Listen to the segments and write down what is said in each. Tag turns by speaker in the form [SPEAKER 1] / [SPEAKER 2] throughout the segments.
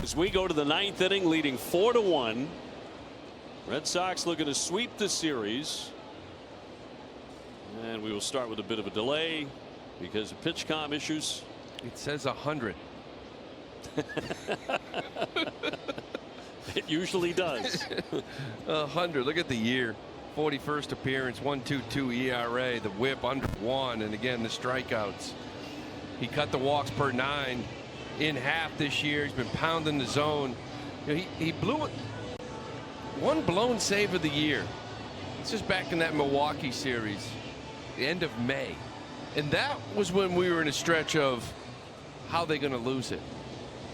[SPEAKER 1] As we go to the ninth inning, leading 4-1. Red Sox looking to sweep the series. And we will start with a bit of a delay because of pitch comm issues.
[SPEAKER 2] It says 100.
[SPEAKER 1] It usually does.
[SPEAKER 2] 100. Look at the year. 41st appearance, 1.22 ERA, the whip under 1, and again the strikeouts. He cut the walks per 9 in half this year. He's been pounding the zone. You know, he blew it. One blown save of the year. This is back in that Milwaukee series, the end of May, and that was when we were in a stretch of how they going to lose it.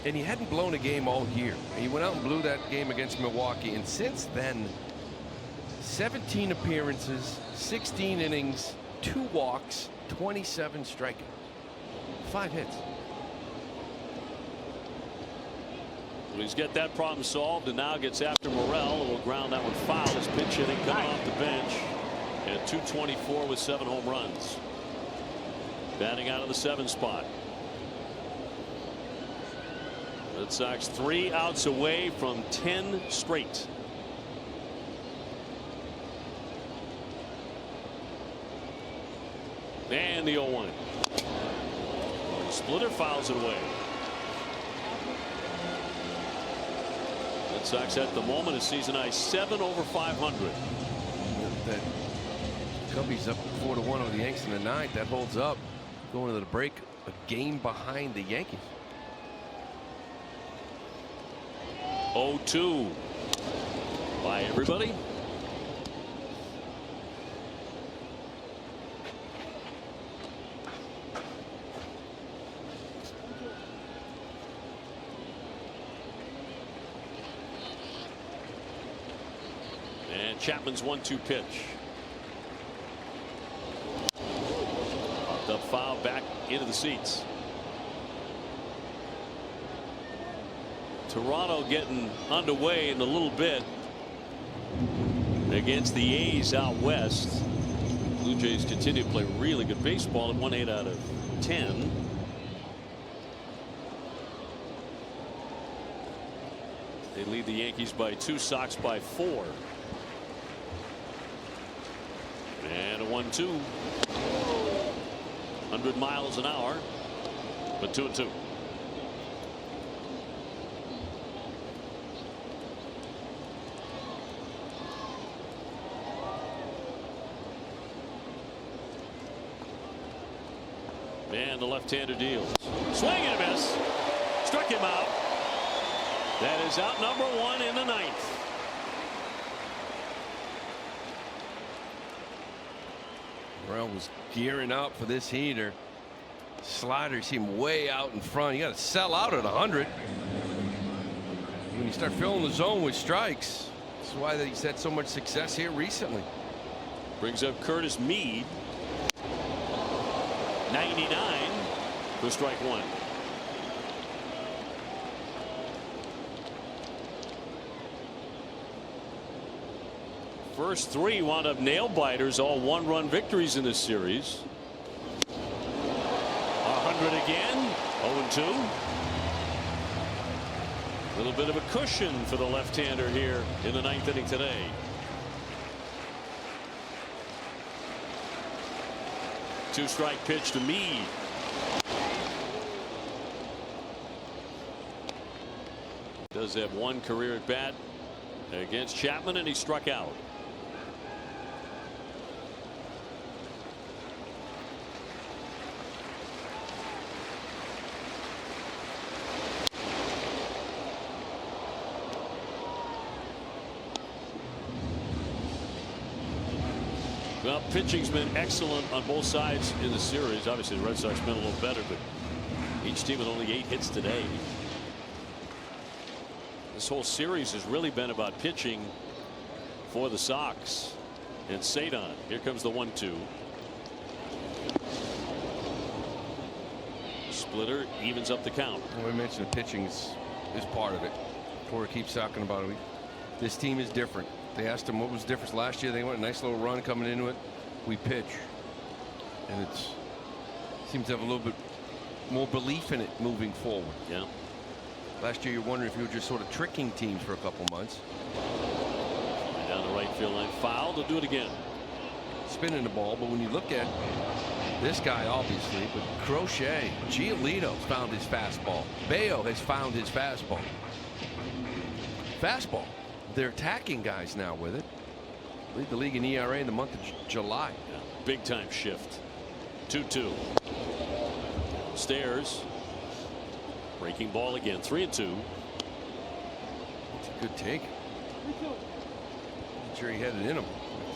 [SPEAKER 2] And he hadn't blown a game all year. He went out and blew that game against Milwaukee, and since then 17 appearances, 16 innings, 2 walks, 27 strikeouts, 5 hits.
[SPEAKER 1] Well, he's got that problem solved and now gets after Morel, who will ground that one foul. His pinch hitting coming off the bench at 224 with 7 home runs. Batting out of the 7 spot. Red Sox 3 outs away from 10 straight. And the 0-1. Splitter fouls it away. Red Sox at the moment a season high 7 over 500.
[SPEAKER 2] That Cubbies up 4-1 over the Yankees in the 9th. That holds up. Going to the break, a game behind the Yankees.
[SPEAKER 1] 0-2. Bye, everybody. And Chapman's 1-2 pitch. Popped up foul back into the seats. Toronto getting underway in a little bit against the A's out west. Blue Jays continue to play really good baseball at 1-8 out of 10. They lead the Yankees by 2, Sox by 4. And a 1-2. 100 miles an hour, but 2-2. And the left-hander deals. Swing and a miss. Struck him out. That is out number 1 in the 9th.
[SPEAKER 2] Morel was gearing up for this heater. Sliders seem way out in front. You got to sell out at 100. When you start filling the zone with strikes, that's why he's had so much success here recently.
[SPEAKER 1] Brings up Curtis Mead. 99 for strike 1. First 3 wound up nail biters, all 1-run victories in this series. 100 again. 0-2. A little bit of a cushion for the left-hander here in the 9th inning today. Two-strike pitch to Mead. Does have 1 career at bat against Chapman, and he struck out. Well, pitching's been excellent on both sides in the series. Obviously, the Red Sox been a little better, but each team with only 8 hits today. This whole series has really been about pitching for the Sox. And Sadon, here comes the 1-2. Splitter evens up the count.
[SPEAKER 2] Well, we mentioned the pitching is part of it. Corey keeps talking about it. This team is different. They asked him what was the difference last year. They went a nice little run coming into it. We pitch, and it seems to have a little bit more belief in it moving forward.
[SPEAKER 1] Yeah.
[SPEAKER 2] Last year, you're wondering if you were just sort of tricking teams for a couple months.
[SPEAKER 1] Down the right field line, foul. They'll do it again.
[SPEAKER 2] Spinning the ball, but when you look at this guy, obviously, but Crochet, Giolito's found his fastball. Bayo has found his fastball. They're attacking guys now with it. Lead the league in ERA in the month of July.
[SPEAKER 1] Yeah, big time shift. 2-2. Stairs. Breaking ball again. 3-2.
[SPEAKER 2] It's a good take. I'm sure he had it in him.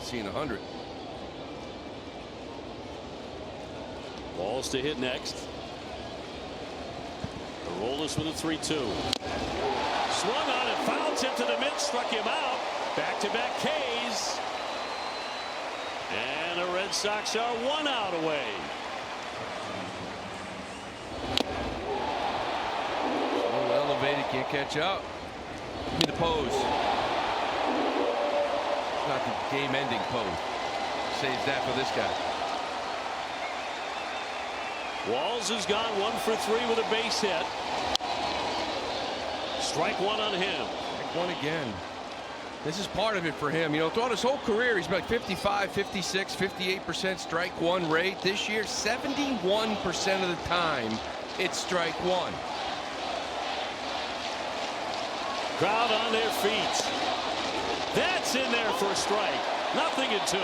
[SPEAKER 2] Seeing 100.
[SPEAKER 1] Balls to hit next. Aroldis with a 3-2. Swung on it, foul tip to the mid, struck him out. Back-to-back Ks. And the Red Sox are 1 out away.
[SPEAKER 2] A little elevated, can't catch up. Give me the pose. It's not the game-ending pose. Saves that for this guy.
[SPEAKER 1] Walls has gone 1 for 3 with a base hit. Strike one on him.
[SPEAKER 2] Strike one again. This is part of it for him. You know, throughout his whole career, he's been like 55, 56, 58% strike one rate. This year, 71% of the time, it's strike one.
[SPEAKER 1] Crowd on their feet. That's in there for a strike. 0-2.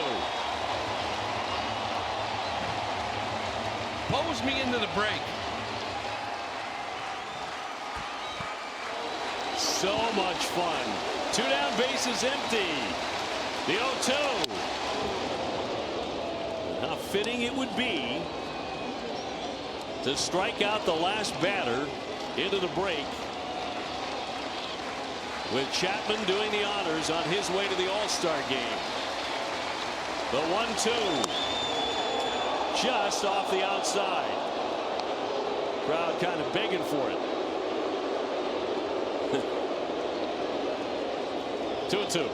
[SPEAKER 2] Pose me into the break.
[SPEAKER 1] So much fun. 2 down, bases empty. The 0-2. How fitting it would be to strike out the last batter into the break, with Chapman doing the honors on his way to the All-Star game. The 1-2. Just off the outside. Crowd kind of begging for it. 2-2.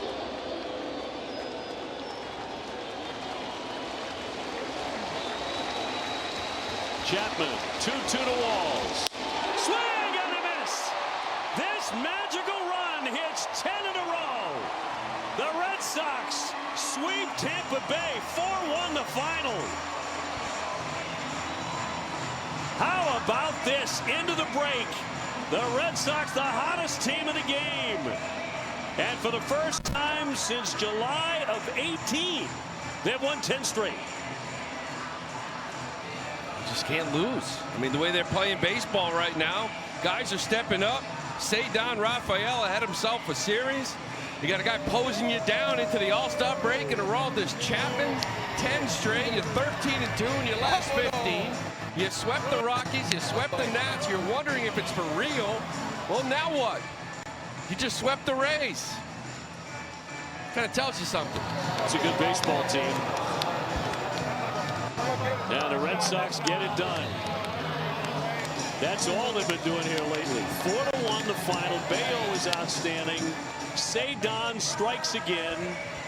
[SPEAKER 1] Chapman, 2-2 to Walls. Swing and a miss. This magical run hits 10 in a row. The Red Sox sweep Tampa Bay 4-1 the final. How about this into the break? The Red Sox, the hottest team in the game. And for the first time since July of 18, they've won 10 straight.
[SPEAKER 2] You just can't lose. I mean, the way they're playing baseball right now, guys are stepping up. Cedar Rafaela had himself a series. You got a guy posing you down into the All-Star break, and Aroldis Chapman, 10 straight. You're 13-2 in your last 15. You swept the Rockies, you swept the Nats. You're wondering if it's for real. Well, now what? You just swept the Rays. Kind of tells you something.
[SPEAKER 1] It's a good baseball team. Now the Red Sox get it done. That's all they've been doing here lately. 4-1 the final. Bayo is outstanding. Cedar strikes again.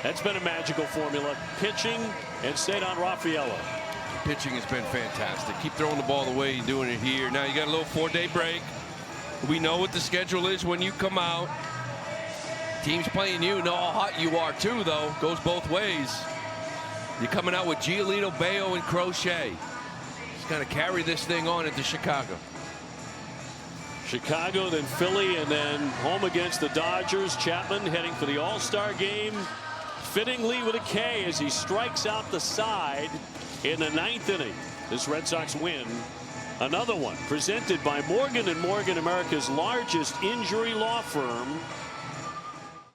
[SPEAKER 1] That's been a magical formula. Pitching and Cedar Rafaela.
[SPEAKER 2] Pitching has been fantastic. Keep throwing the ball the way you're doing it here. Now you got a little 4-day break. We know what the schedule is when you come out. Teams playing you know how hot you are too, though. Goes both ways. You're coming out with Giolito, Bayo, and Crochet. He's going to carry this thing on into Chicago.
[SPEAKER 1] Chicago, then Philly, and then home against the Dodgers. Chapman heading for the All-Star game. Fittingly with a K as he strikes out the side in the 9th inning. This Red Sox win. Another one presented by Morgan & Morgan, America's largest injury law firm.